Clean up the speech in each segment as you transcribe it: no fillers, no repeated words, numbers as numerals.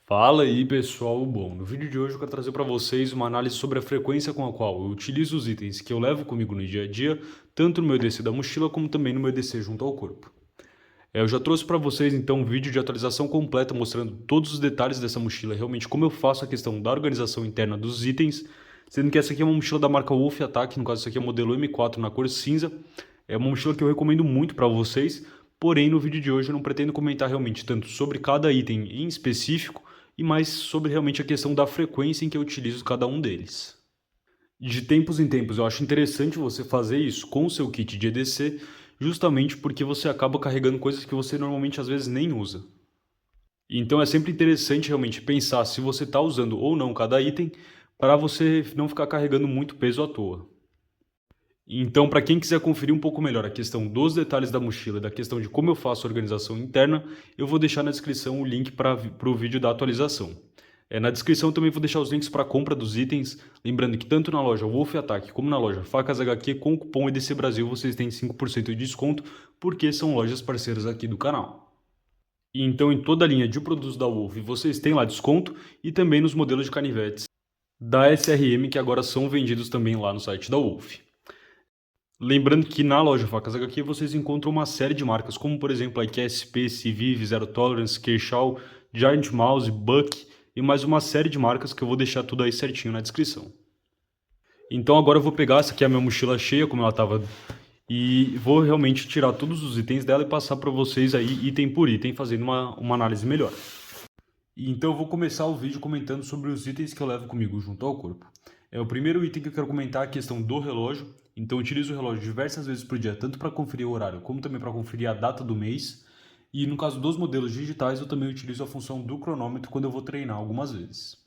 Fala aí pessoal, bom, no vídeo de hoje eu quero trazer para vocês uma análise sobre a frequência com a qual eu utilizo os itens que eu levo comigo no dia a dia, tanto no meu EDC da mochila como também no meu EDC junto ao corpo. Eu já trouxe para vocês então um vídeo de atualização completa mostrando todos os detalhes dessa mochila, realmente como eu faço a questão da organização interna dos itens, sendo que essa aqui é uma mochila da marca Wolf Attack, no caso essa aqui é o modelo M4 na cor cinza, é uma mochila que eu recomendo muito para vocês, porém no vídeo de hoje eu não pretendo comentar realmente tanto sobre cada item em específico, e mais sobre realmente a questão da frequência em que eu utilizo cada um deles. De tempos em tempos, eu acho interessante você fazer isso com o seu kit de EDC, justamente porque você acaba carregando coisas que você normalmente às vezes nem usa. Então é sempre interessante realmente pensar se você está usando ou não cada item, para você não ficar carregando muito peso à toa. Então, para quem quiser conferir um pouco melhor a questão dos detalhes da mochila, da questão de como eu faço a organização interna, eu vou deixar na descrição o link para o vídeo da atualização. Na descrição também vou deixar os links para a compra dos itens, lembrando que tanto na loja Wolf Attack como na loja Facas HQ, com o cupom EDC Brasil vocês têm 5% de desconto, porque são lojas parceiras aqui do canal. E então em toda a linha de produtos da Wolf vocês têm lá desconto, e também nos modelos de canivetes da SRM que agora são vendidos também lá no site da Wolf. Lembrando que na loja Facas HQ vocês encontram uma série de marcas, como por exemplo a IQSP, Civive, Zero Tolerance, Kershaw, Giant Mouse, Buck e mais uma série de marcas que eu vou deixar tudo aí certinho na descrição. Então agora eu vou pegar, essa aqui é a minha mochila cheia, como ela estava, e vou realmente tirar todos os itens dela e passar para vocês aí item por item, fazendo uma análise melhor. Então eu vou começar o vídeo comentando sobre os itens que eu levo comigo junto ao corpo. O primeiro item que eu quero comentar é a questão do relógio. Então eu utilizo o relógio diversas vezes por dia, tanto para conferir o horário, como também para conferir a data do mês. E no caso dos modelos digitais, eu também utilizo a função do cronômetro quando eu vou treinar algumas vezes.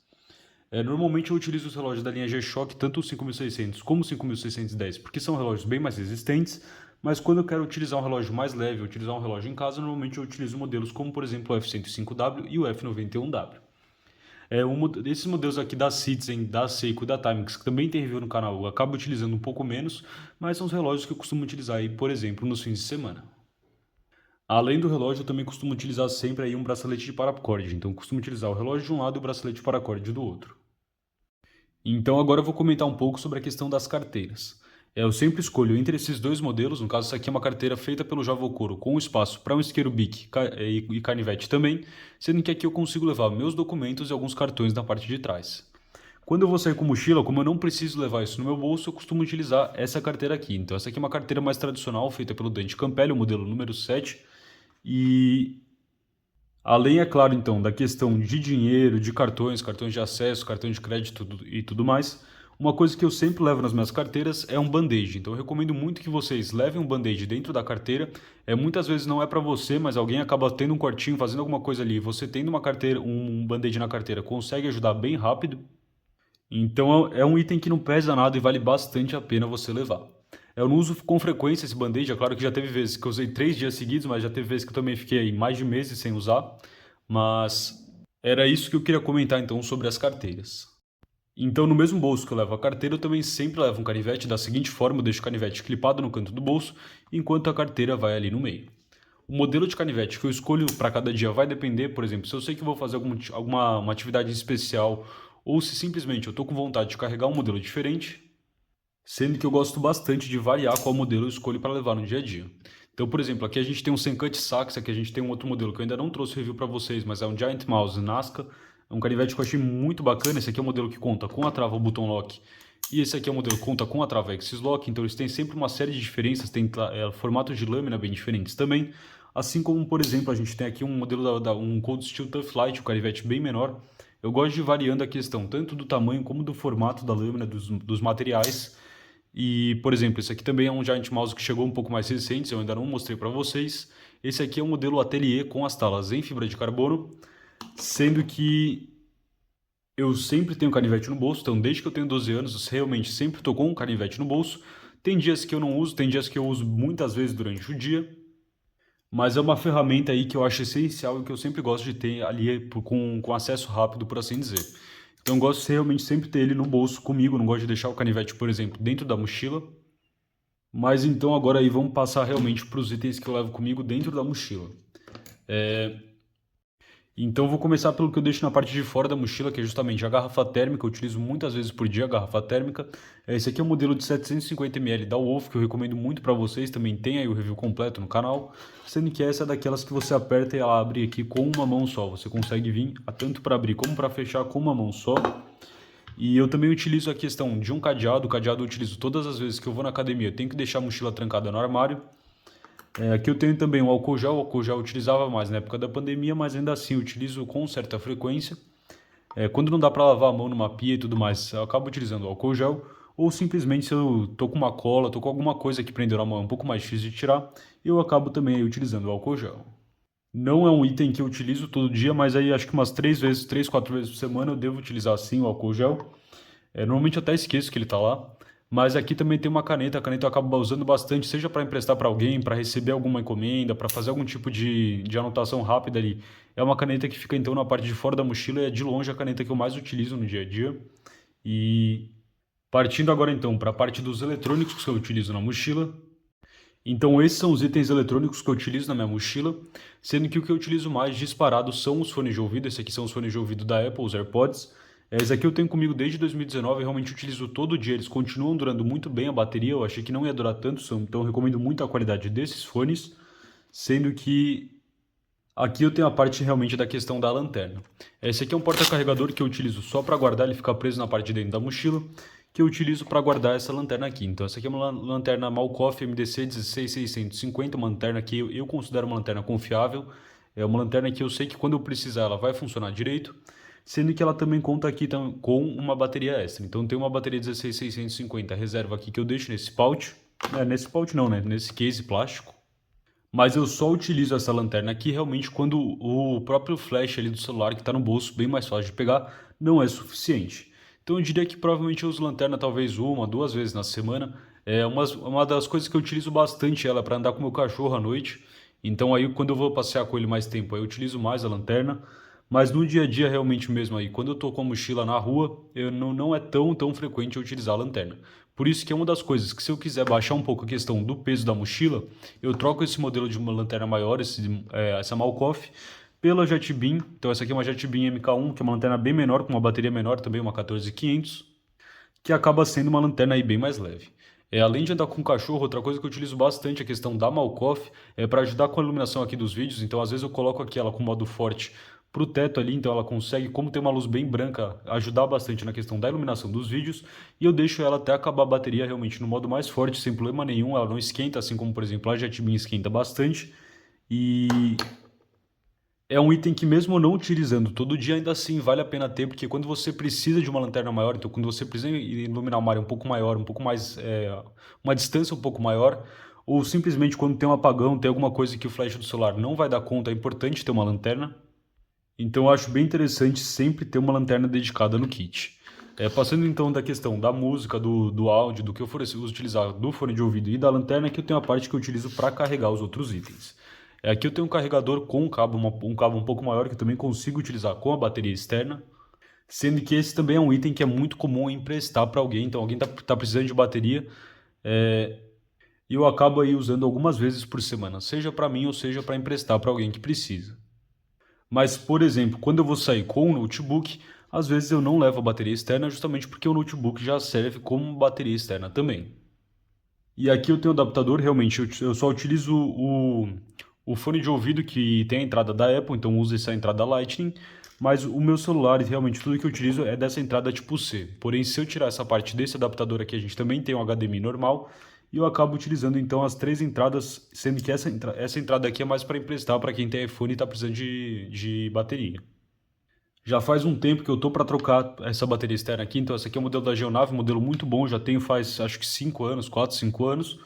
Normalmente eu utilizo os relógios da linha G-Shock, tanto o 5600 como o 5610, porque são relógios bem mais resistentes, mas quando eu quero utilizar um relógio mais leve, utilizar um relógio em casa, normalmente eu utilizo modelos como, por exemplo, o F105W e o F91W. Esses modelos aqui da Citizen, da Seiko e da Timex, que também tem review no canal, eu acabo utilizando um pouco menos, mas são os relógios que eu costumo utilizar aí, por exemplo, nos fins de semana. Além do relógio, eu também costumo utilizar sempre aí um bracelete de paracorde, então eu costumo utilizar o relógio de um lado e o bracelete de paracorde do outro. Então agora eu vou comentar um pouco sobre a questão das carteiras. Eu sempre escolho entre esses dois modelos, no caso essa aqui é uma carteira feita pelo Javocoro com espaço para um isqueiro bic e canivete também, sendo que aqui eu consigo levar meus documentos e alguns cartões na parte de trás. Quando eu vou sair com mochila, como eu não preciso levar isso no meu bolso, eu costumo utilizar essa carteira aqui. Então essa aqui é uma carteira mais tradicional, feita pelo Dante Campelli, o modelo número 7, e além, é claro, então, da questão de dinheiro, de cartões, cartões de acesso, cartão de crédito e tudo mais, uma coisa que eu sempre levo nas minhas carteiras é um band-aid. Então eu recomendo muito que vocês levem um band-aid dentro da carteira. Muitas vezes não é para você, mas alguém acaba tendo um cortinho, fazendo alguma coisa ali. Você tendo uma carteira, um band-aid na carteira, consegue ajudar bem rápido. Então é um item que não pesa nada e vale bastante a pena você levar. Eu não uso com frequência esse band-aid, é claro que já teve vezes que eu usei 3 dias seguidos, mas já teve vezes que eu também fiquei aí mais de meses sem usar. Mas era isso que eu queria comentar então sobre as carteiras. Então, no mesmo bolso que eu levo a carteira, eu também sempre levo um canivete da seguinte forma: eu deixo o canivete clipado no canto do bolso, enquanto a carteira vai ali no meio. O modelo de canivete que eu escolho para cada dia vai depender, por exemplo, se eu sei que eu vou fazer uma atividade especial ou se simplesmente eu estou com vontade de carregar um modelo diferente, sendo que eu gosto bastante de variar qual modelo eu escolho para levar no dia a dia. Então, por exemplo, aqui a gente tem um Sencut Sax, aqui a gente tem um outro modelo que eu ainda não trouxe review para vocês, mas é um Giant Mouse Nazca, é um canivete que eu achei muito bacana. Esse aqui é o modelo que conta com a trava button lock, e esse aqui é o modelo que conta com a trava Axis Lock, então eles têm sempre uma série de diferenças, tem formatos de lâmina bem diferentes também, assim como, por exemplo, a gente tem aqui um modelo um Cold Steel Tough Light, um canivete bem menor. Eu gosto de ir variando a questão tanto do tamanho como do formato da lâmina, dos materiais. E, por exemplo, esse aqui também é um Giant Mouse que chegou um pouco mais recente, eu ainda não mostrei para vocês. Esse aqui é um modelo Atelier com as talas em fibra de carbono, sendo que eu sempre tenho canivete no bolso, então desde que eu tenho 12 anos, eu realmente sempre estou com um canivete no bolso. Tem dias que eu não uso, tem dias que eu uso muitas vezes durante o dia, mas é uma ferramenta aí que eu acho essencial e que eu sempre gosto de ter ali com acesso rápido, por assim dizer. Então eu gosto de realmente sempre ter ele no bolso comigo, não gosto de deixar o canivete, por exemplo, dentro da mochila. Mas então agora aí vamos passar realmente para os itens que eu levo comigo dentro da mochila. Então vou começar pelo que eu deixo na parte de fora da mochila, que é justamente a garrafa térmica. Eu utilizo muitas vezes por dia a garrafa térmica. Esse aqui é o modelo de 750 ml da Wolf, que eu recomendo muito para vocês. Também tem aí o review completo no canal. Sendo que essa é daquelas que você aperta e ela abre aqui com uma mão só. Você consegue vir tanto para abrir como para fechar com uma mão só. E eu também utilizo a questão de um cadeado. O cadeado eu utilizo todas as vezes que eu vou na academia. Eu tenho que deixar a mochila trancada no armário. Aqui eu tenho também o álcool gel eu utilizava mais na época da pandemia, mas ainda assim eu utilizo com certa frequência. Quando não dá para lavar a mão numa pia e tudo mais, eu acabo utilizando o álcool gel, ou simplesmente se eu tô com uma cola, tô com alguma coisa que prendeu na mão, é um pouco mais difícil de tirar, eu acabo também utilizando o álcool gel. Não é um item que eu utilizo todo dia, mas aí acho que umas 4 vezes por semana eu devo utilizar sim o álcool gel. Normalmente eu até esqueço que ele está lá. Mas aqui também tem uma caneta, a caneta eu acabo usando bastante, seja para emprestar para alguém, para receber alguma encomenda, para fazer algum tipo de anotação rápida ali. É uma caneta que fica então na parte de fora da mochila e é de longe a caneta que eu mais utilizo no dia a dia. E partindo agora então para a parte dos eletrônicos que eu utilizo na mochila. Então esses são os itens eletrônicos que eu utilizo na minha mochila, sendo que o que eu utilizo mais disparado são os fones de ouvido. Esse aqui são os fones de ouvido da Apple, os AirPods. Esse aqui eu tenho comigo desde 2019, realmente utilizo todo dia, eles continuam durando muito bem a bateria, eu achei que não ia durar tanto, então eu recomendo muito a qualidade desses fones, sendo que aqui eu tenho a parte realmente da questão da lanterna. Esse aqui é um porta-carregador que eu utilizo só para guardar, ele fica preso na parte de dentro da mochila, que eu utilizo para guardar essa lanterna aqui. Então essa aqui é uma lanterna Malkoff MDC 16650, uma lanterna que eu considero uma lanterna confiável, é uma lanterna que eu sei que quando eu precisar ela vai funcionar direito, sendo que ela também conta aqui com uma bateria extra. Então tem uma bateria 16650 reserva aqui que eu deixo nesse pouch, nesse pouch não, né, nesse case plástico. Mas eu só utilizo essa lanterna aqui realmente quando o próprio flash ali do celular que está no bolso, bem mais fácil de pegar, não é suficiente. Então eu diria que provavelmente eu uso lanterna talvez 1, 2 vezes na semana. É uma das coisas que eu utilizo bastante ela para andar com meu cachorro à noite. Então aí quando eu vou passear com ele mais tempo, aí eu utilizo mais a lanterna. Mas no dia a dia realmente mesmo aí, quando eu tô com a mochila na rua, não é tão frequente eu utilizar a lanterna. Por isso que é uma das coisas que se eu quiser baixar um pouco a questão do peso da mochila, eu troco esse modelo de uma lanterna maior, essa Malkoff, pela Jetbeam. Então essa aqui é uma Jetbeam MK1, que é uma lanterna bem menor, com uma bateria menor também, uma 14500, que acaba sendo uma lanterna aí bem mais leve. Além de andar com o cachorro, outra coisa que eu utilizo bastante, a questão da Malkoff, é para ajudar com a iluminação aqui dos vídeos. Então às vezes eu coloco aqui ela com modo forte pro teto ali, então ela consegue, como tem uma luz bem branca, ajudar bastante na questão da iluminação dos vídeos, e eu deixo ela até acabar a bateria realmente no modo mais forte, sem problema nenhum, ela não esquenta, assim como, por exemplo, a Jetbeam esquenta bastante, e é um item que mesmo não utilizando todo dia, ainda assim vale a pena ter, porque quando você precisa de uma lanterna maior, então quando você precisa iluminar uma área um pouco maior, um pouco mais, uma distância um pouco maior, ou simplesmente quando tem um apagão, tem alguma coisa que o flash do celular não vai dar conta, é importante ter uma lanterna. Então eu acho bem interessante sempre ter uma lanterna dedicada no kit. Passando então da questão da música, do áudio, do que eu for utilizar do fone de ouvido e da lanterna, aqui eu tenho a parte que eu utilizo para carregar os outros itens. Aqui eu tenho um carregador com um cabo um pouco maior que eu também consigo utilizar com a bateria externa, sendo que esse também é um item que é muito comum emprestar para alguém, então alguém tá precisando de bateria, e eu acabo aí usando algumas vezes por semana, seja para mim ou seja para emprestar para alguém que precisa. Mas, por exemplo, quando eu vou sair com o notebook, às vezes eu não levo a bateria externa justamente porque o notebook já serve como bateria externa também. E aqui eu tenho o adaptador, realmente eu só utilizo o fone de ouvido que tem a entrada da Apple, então eu uso essa entrada Lightning, mas o meu celular, realmente tudo que eu utilizo é dessa entrada tipo C. Porém, se eu tirar essa parte desse adaptador aqui, a gente também tem um HDMI normal, e eu acabo utilizando então as 3 entradas, sendo que essa entrada aqui é mais para emprestar para quem tem iPhone e está precisando de bateria. Já faz um tempo que eu tô para trocar essa bateria externa aqui, então essa aqui é o modelo da Geonave, um modelo muito bom, já tenho faz acho que 5 anos, 4, 5 anos.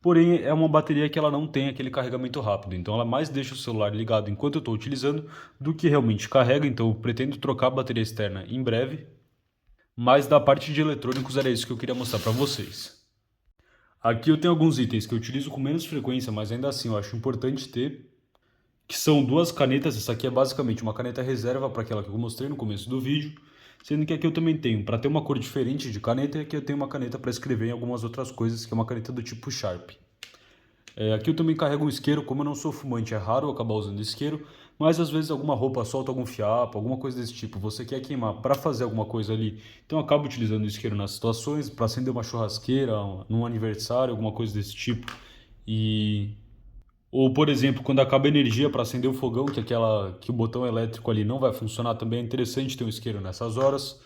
Porém, é uma bateria que ela não tem aquele carregamento rápido, então ela mais deixa o celular ligado enquanto eu estou utilizando do que realmente carrega, então eu pretendo trocar a bateria externa em breve. Mas da parte de eletrônicos era isso que eu queria mostrar para vocês. Aqui eu tenho alguns itens que eu utilizo com menos frequência, mas ainda assim eu acho importante ter, que são 2 canetas. Essa aqui é basicamente uma caneta reserva para aquela que eu mostrei no começo do vídeo, sendo que aqui eu também tenho, para ter uma cor diferente de caneta, e aqui eu tenho uma caneta para escrever em algumas outras coisas, que é uma caneta do tipo Sharp. Aqui eu também carrego um isqueiro, como eu não sou fumante, é raro eu acabar usando isqueiro, mas às vezes alguma roupa solta algum fiapo, alguma coisa desse tipo, você quer queimar para fazer alguma coisa ali, então eu acabo utilizando o isqueiro nas situações, para acender uma churrasqueira, num aniversário, alguma coisa desse tipo. E ou, por exemplo, quando acaba a energia para acender o fogão, que o botão elétrico ali não vai funcionar, também é interessante ter um isqueiro nessas horas.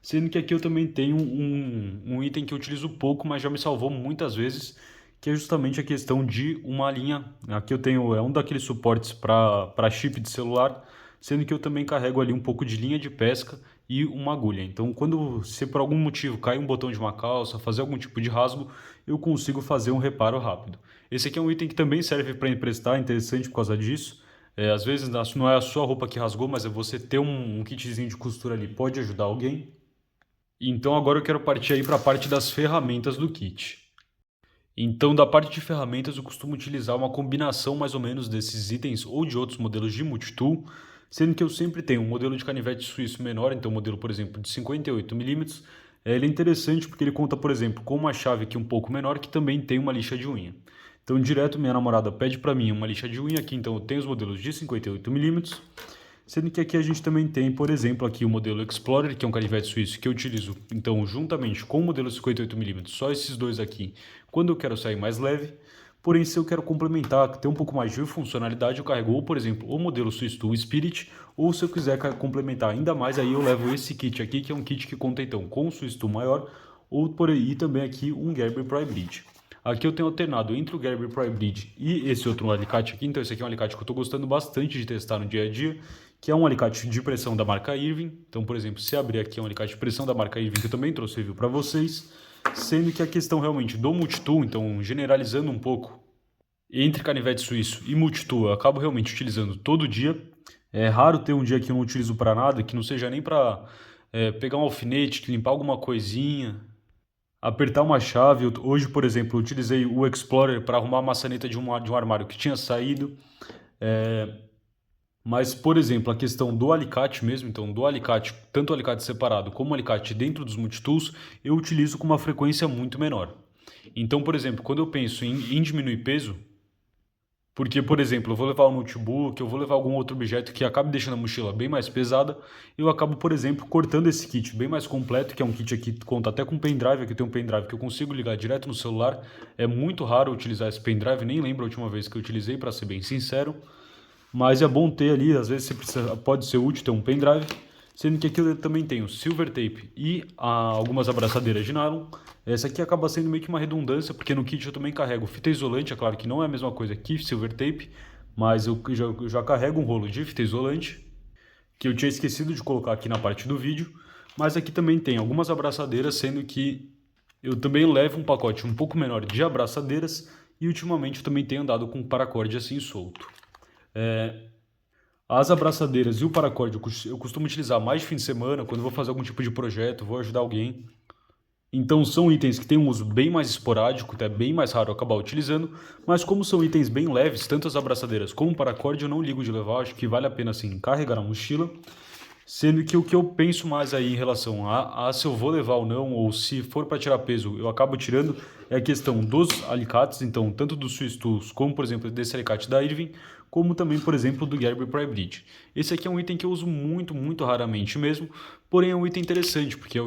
Sendo que aqui eu também tenho um item que eu utilizo pouco, mas já me salvou muitas vezes, que é justamente a questão de uma linha. Aqui eu tenho um daqueles suportes para chip de celular, sendo que eu também carrego ali um pouco de linha de pesca e uma agulha. Então, quando se por algum motivo cai um botão de uma calça, fazer algum tipo de rasgo, eu consigo fazer um reparo rápido. Esse aqui é um item que também serve para emprestar, interessante por causa disso. Às vezes não é a sua roupa que rasgou, mas é você ter um kitzinho de costura ali, pode ajudar alguém. Então agora eu quero partir aí para a parte das ferramentas do kit. Então, da parte de ferramentas, eu costumo utilizar uma combinação mais ou menos desses itens ou de outros modelos de multitool, sendo que eu sempre tenho um modelo de canivete suíço menor, então um modelo, por exemplo, de 58 milímetros. Ele é interessante porque ele conta, por exemplo, com uma chave aqui um pouco menor que também tem uma lixa de unha. Então, direto minha namorada pede para mim uma lixa de unha aqui, então eu tenho os modelos de 58 milímetros. Sendo que aqui a gente também tem, por exemplo, aqui o modelo Explorer, que é um canivete suíço que eu utilizo, então, juntamente com o modelo 58 mm, só esses dois aqui, quando eu quero sair mais leve. Porém, se eu quero complementar, ter um pouco mais de funcionalidade, eu carrego ou, por exemplo, o modelo Swiss Tool Spirit, ou se eu quiser complementar ainda mais, aí eu levo esse kit aqui, que é um kit que conta, então, com o Swiss Tool maior, ou por aí também aqui um Gerber Pry Blade. Aqui eu tenho alternado entre o Gerber Pry Blade e esse outro alicate aqui, então esse aqui é um alicate que eu estou gostando bastante de testar no dia a dia, que é um alicate de pressão da marca Irving. Então, por exemplo, se abrir aqui é um alicate de pressão da marca Irving, que eu também trouxe review para vocês, sendo que a questão realmente do multitool, então generalizando um pouco, entre canivete suíço e multitool, eu acabo realmente utilizando todo dia. É raro ter um dia que eu não utilizo para nada, que não seja nem para pegar um alfinete, limpar alguma coisinha, apertar uma chave. Hoje, por exemplo, eu utilizei o Explorer para arrumar a maçaneta de um armário que tinha saído. Mas, por exemplo, a questão do alicate mesmo, então do alicate, tanto o alicate separado como o alicate dentro dos multitools, eu utilizo com uma frequência muito menor. Então, por exemplo, quando eu penso em diminuir peso, porque, por exemplo, eu vou levar um notebook, eu vou levar algum outro objeto que acabe deixando a mochila bem mais pesada, eu acabo, por exemplo, cortando esse kit bem mais completo, que é um kit aqui que conta até com pendrive. Aqui eu tenho um pendrive que eu consigo ligar direto no celular. É muito raro utilizar esse pendrive, nem lembro a última vez que eu utilizei, para ser bem sincero. Mas é bom ter ali, às vezes pode ser útil ter um pendrive, sendo que aqui eu também tenho silver tape e algumas abraçadeiras de nylon. Essa aqui acaba sendo meio que uma redundância, porque no kit eu também carrego fita isolante. É claro que não é a mesma coisa que silver tape, mas eu já carrego um rolo de fita isolante, que eu tinha esquecido de colocar aqui na parte do vídeo. Mas aqui também tem algumas abraçadeiras, sendo que eu também levo um pacote um pouco menor de abraçadeiras, e ultimamente eu também tenho andado com paracorde assim solto. As abraçadeiras e o paracorde eu costumo utilizar mais de fim de semana, quando eu vou fazer algum tipo de projeto, vou ajudar alguém. Então são itens que têm um uso bem mais esporádico, até bem mais raro acabar utilizando, mas como são itens bem leves, tanto as abraçadeiras como o paracorde, eu não ligo de levar, acho que vale a pena assim carregar na mochila. Sendo que o que eu penso mais aí em relação a se eu vou levar ou não, ou se for para tirar peso, eu acabo tirando, é a questão dos alicates, então tanto dos Swiss Tools, como por exemplo desse alicate da Irving, como também, por exemplo, do Gerber Pry Blade. Esse aqui é um item que eu uso muito, muito raramente mesmo, porém é um item interessante, porque é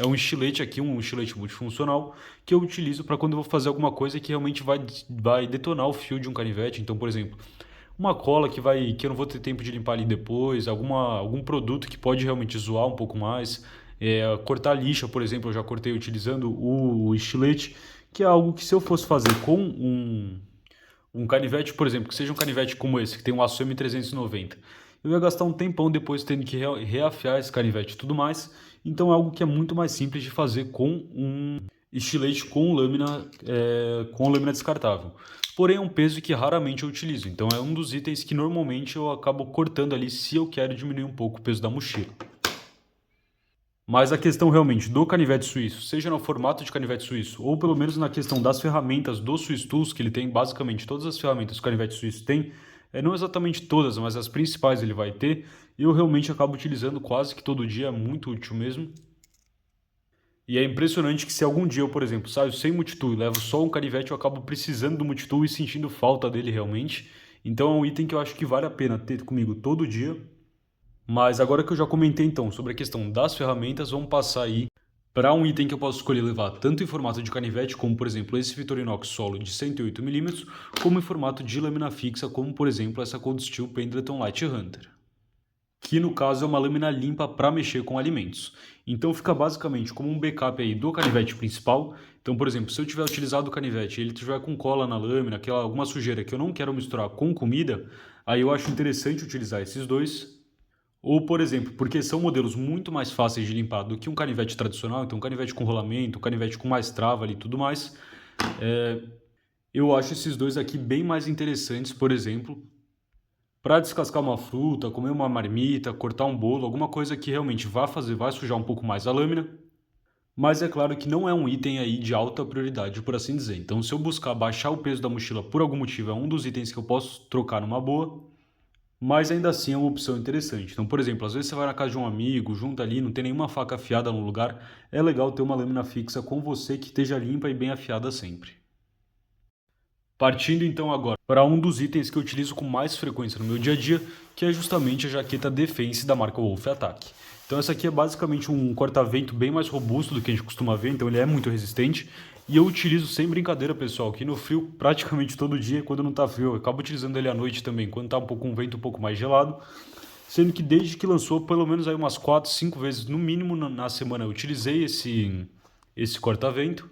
um estilete aqui, um estilete multifuncional, que eu utilizo para quando eu vou fazer alguma coisa que realmente vai detonar o fio de um canivete. Então, por exemplo, uma cola que eu não vou ter tempo de limpar ali depois, algum produto que pode realmente zoar um pouco mais, cortar lixa, por exemplo, eu já cortei utilizando o estilete, que é algo que se eu fosse fazer com um canivete, por exemplo, que seja um canivete como esse, que tem um aço M390, eu ia gastar um tempão depois tendo que reafiar esse canivete e tudo mais. Então é algo que é muito mais simples de fazer com um estilete com lâmina descartável. Porém, é um peso que raramente eu utilizo. Então é um dos itens que normalmente eu acabo cortando ali se eu quero diminuir um pouco o peso da mochila. Mas a questão realmente do canivete suíço, seja no formato de canivete suíço, ou pelo menos na questão das ferramentas do Swiss Tools, que ele tem basicamente todas as ferramentas que o canivete suíço tem, não exatamente todas, mas as principais ele vai ter, eu realmente acabo utilizando quase que todo dia, é muito útil mesmo. E é impressionante que se algum dia eu, por exemplo, saio sem multitool e levo só um canivete, eu acabo precisando do multitool e sentindo falta dele realmente. Então é um item que eu acho que vale a pena ter comigo todo dia. Mas agora que eu já comentei então sobre a questão das ferramentas, vamos passar aí para um item que eu posso escolher levar tanto em formato de canivete, como por exemplo esse Victorinox Solo de 108mm, como em formato de lâmina fixa, como por exemplo essa Cold Steel Pendleton Light Hunter, que no caso é uma lâmina limpa para mexer com alimentos. Então fica basicamente como um backup aí do canivete principal. Então, por exemplo, se eu tiver utilizado o canivete e ele tiver com cola na lâmina, alguma sujeira que eu não quero misturar com comida, aí eu acho interessante utilizar esses dois. Ou, por exemplo, porque são modelos muito mais fáceis de limpar do que um canivete tradicional, então um canivete com rolamento, um canivete com mais trava ali e tudo mais, eu acho esses dois aqui bem mais interessantes, por exemplo, para descascar uma fruta, comer uma marmita, cortar um bolo, alguma coisa que realmente vai sujar um pouco mais a lâmina, mas é claro que não é um item aí de alta prioridade, por assim dizer. Então, se eu buscar baixar o peso da mochila por algum motivo, é um dos itens que eu posso trocar numa boa, mas ainda assim é uma opção interessante. Então, por exemplo, às vezes você vai na casa de um amigo, junta ali, não tem nenhuma faca afiada no lugar, é legal ter uma lâmina fixa com você que esteja limpa e bem afiada sempre. Partindo então agora para um dos itens que eu utilizo com mais frequência no meu dia a dia, que é justamente a jaqueta Defense da marca Wolf Attack. Então essa aqui é basicamente um corta-vento bem mais robusto do que a gente costuma ver, então ele é muito resistente. E eu utilizo sem brincadeira, pessoal, que no frio praticamente todo dia, quando não tá frio, eu acabo utilizando ele à noite também, quando tá um vento um pouco mais gelado. Sendo que desde que lançou, pelo menos aí umas 4, 5 vezes no mínimo na semana eu utilizei esse corta-vento.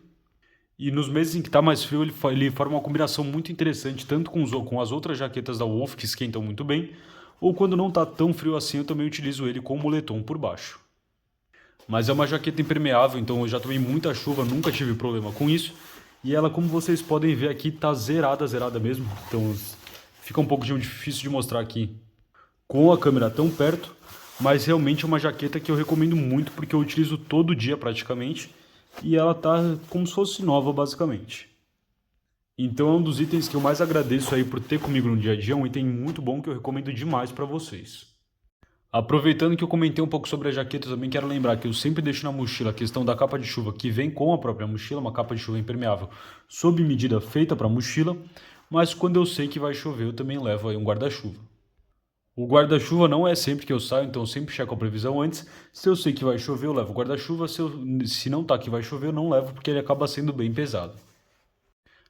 E nos meses em que está mais frio, ele forma uma combinação muito interessante, tanto com as outras jaquetas da Wolf, que esquentam muito bem, ou quando não está tão frio assim, eu também utilizo ele com moletom por baixo. Mas é uma jaqueta impermeável, então eu já tomei muita chuva, nunca tive problema com isso. E ela, como vocês podem ver aqui, tá zerada mesmo. Então fica um pouco difícil de mostrar aqui com a câmera tão perto, mas realmente é uma jaqueta que eu recomendo muito porque eu utilizo todo dia praticamente. E ela tá como se fosse nova, basicamente. Então é um dos itens que eu mais agradeço aí por ter comigo no dia a dia, é um item muito bom que eu recomendo demais para vocês. Aproveitando que eu comentei um pouco sobre a jaqueta, eu também quero lembrar que eu sempre deixo na mochila a questão da capa de chuva, que vem com a própria mochila, uma capa de chuva impermeável sob medida feita para a mochila, mas quando eu sei que vai chover, eu também levo aí um guarda-chuva. O guarda-chuva não é sempre que eu saio, então eu sempre checo a previsão antes. Se eu sei que vai chover, eu levo o guarda-chuva. Se não tá que vai chover, eu não levo, porque ele acaba sendo bem pesado.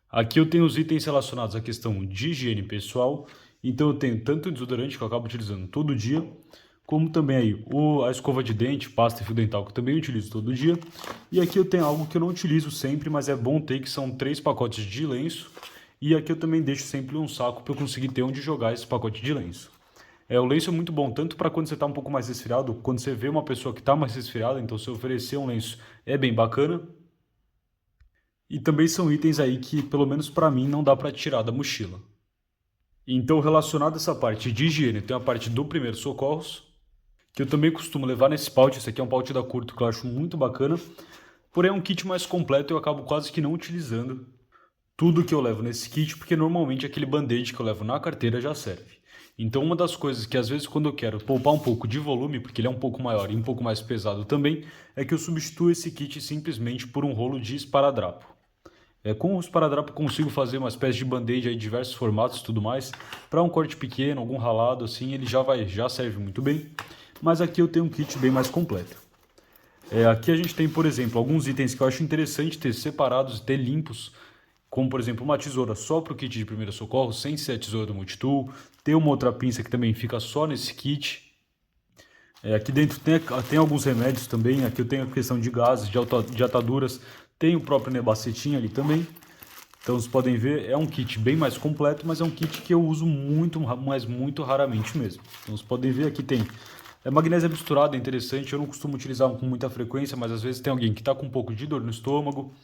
Aqui eu tenho os itens relacionados à questão de higiene pessoal. Então eu tenho tanto o desodorante, que eu acabo utilizando todo dia, como também aí a escova de dente, pasta e fio dental, que eu também utilizo todo dia. E aqui eu tenho algo que eu não utilizo sempre, mas é bom ter, que são 3 pacotes de lenço. E aqui eu também deixo sempre um saco para eu conseguir ter onde jogar esse pacote de lenço. O lenço é muito bom, tanto para quando você está um pouco mais resfriado, quando você vê uma pessoa que está mais resfriada, então se oferecer um lenço é bem bacana. E também são itens aí que, pelo menos para mim, não dá para tirar da mochila. Então, relacionado a essa parte de higiene, tem a parte do primeiros socorros, que eu também costumo levar nesse pouch. Esse aqui é um pouch da Curto que eu acho muito bacana, porém é um kit mais completo e eu acabo quase que não utilizando tudo que eu levo nesse kit, porque normalmente aquele band-aid que eu levo na carteira já serve. Então uma das coisas que às vezes quando eu quero poupar um pouco de volume, porque ele é um pouco maior e um pouco mais pesado também, é que eu substituo esse kit simplesmente por um rolo de esparadrapo. Com o esparadrapo eu consigo fazer uma espécie de band-aid aí, diversos formatos e tudo mais. Para um corte pequeno, algum ralado assim, ele já serve muito bem. Mas aqui eu tenho um kit bem mais completo. Aqui a gente tem, por exemplo, alguns itens que eu acho interessante ter separados e ter limpos, como por exemplo uma tesoura só para o kit de primeiro socorro, sem ser a tesoura do multitool. Tem uma outra pinça que também fica só nesse kit. Aqui dentro tem alguns remédios também. Aqui eu tenho a questão de gases, de ataduras. Tem o próprio nebacetim ali também. Então vocês podem ver, é um kit bem mais completo, mas é um kit que eu uso muito, mas muito raramente mesmo. Então vocês podem ver, aqui tem magnésia misturada, é interessante. Eu não costumo utilizar com muita frequência, mas às vezes tem alguém que está com um pouco de dor no estômago.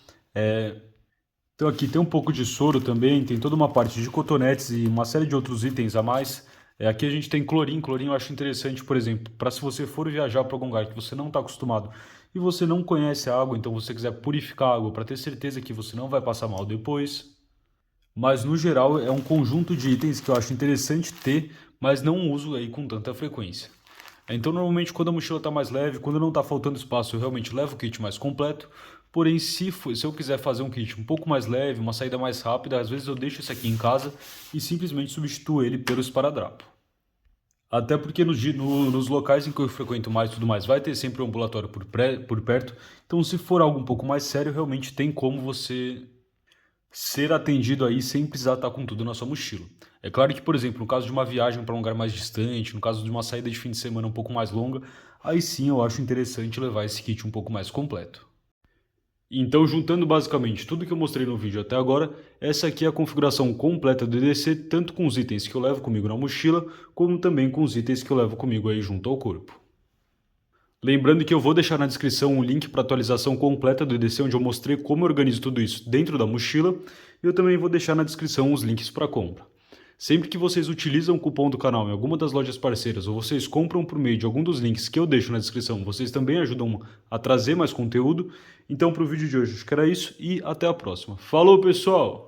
Então aqui tem um pouco de soro também, tem toda uma parte de cotonetes e uma série de outros itens a mais. Aqui a gente tem clorim. Clorim eu acho interessante, por exemplo, para se você for viajar para algum lugar que você não está acostumado e você não conhece a água, então você quiser purificar a água para ter certeza que você não vai passar mal depois. Mas no geral é um conjunto de itens que eu acho interessante ter, mas não uso aí com tanta frequência. Então, normalmente, quando a mochila está mais leve, quando não está faltando espaço, eu realmente levo o kit mais completo. Porém, se eu quiser fazer um kit um pouco mais leve, uma saída mais rápida, às vezes eu deixo esse aqui em casa e simplesmente substituo ele pelo esparadrapo. Até porque nos locais em que eu frequento mais e tudo mais, vai ter sempre um ambulatório por perto. Então, se for algo um pouco mais sério, realmente tem como você ser atendido aí sem precisar estar com tudo na sua mochila. É claro que, por exemplo, no caso de uma viagem para um lugar mais distante, no caso de uma saída de fim de semana um pouco mais longa, aí sim eu acho interessante levar esse kit um pouco mais completo. Então, juntando basicamente tudo que eu mostrei no vídeo até agora, essa aqui é a configuração completa do EDC, tanto com os itens que eu levo comigo na mochila, como também com os itens que eu levo comigo aí junto ao corpo. Lembrando que eu vou deixar na descrição um link para atualização completa do EDC, onde eu mostrei como eu organizo tudo isso dentro da mochila, e eu também vou deixar na descrição os links para compra. Sempre que vocês utilizam o cupom do canal em alguma das lojas parceiras ou vocês compram por meio de algum dos links que eu deixo na descrição, vocês também ajudam a trazer mais conteúdo. Então, para o vídeo de hoje, acho que era isso e até a próxima. Falou, pessoal!